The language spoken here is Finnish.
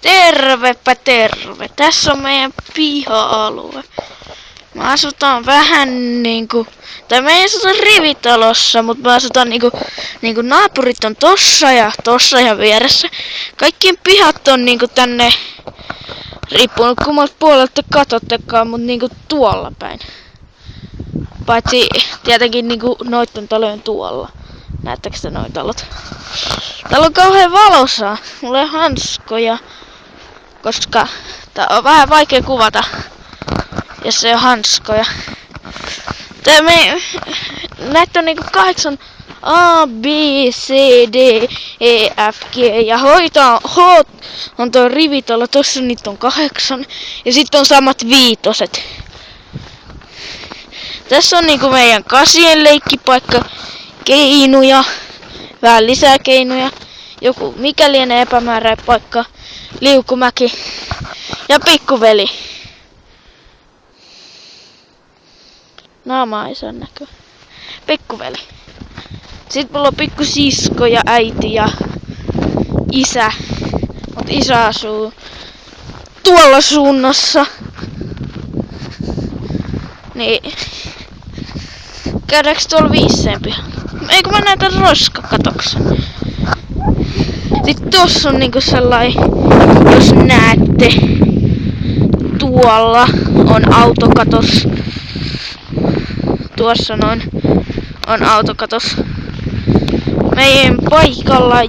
Tervepä terve. Tässä on meidän piha-alue. Me asutaan vähän niinku... Tai me ei asuta rivitalossa, mutta me asutaan niinku naapurit on tossa ja vieressä. Kaikkien pihat on niinku tänne... Riippuu kummalta puolelta katottekaan, mut niinku tuolla päin. Paitsi tietenkin niinku noitten talojen tuolla. Näettekö te noi talot? Täällä on kauhean valosaa. Mulla on hanskoja. Koska tää on vähän vaikea kuvata, jos ei oo hanskoja. Näitä on niinku 8 A, B, C, D, E, F, G ja H on tuo rivitalo, tossa niitä on 8 ja sitten on samat viitoset. Tässä on niinku meidän kasien leikkipaikka, keinuja, vähän lisää keinuja, joku mikä lienee epämääräinen paikka, liukumäki ja pikkuveli. Naamaa ei saa näkyä. Pikkuveli. Sitten mulla on pikkusisko ja äiti ja isä. Mut isä asuu tuolla suunnassa. Niin. Käydäänkö tuolla viiseen pihalla? Eikö mä näytän roskakatoksen? Sitten tossa on niinku sellainen, jos näette, tuolla on autokatos. Tuossa noin on autokatos. Meidän paikalla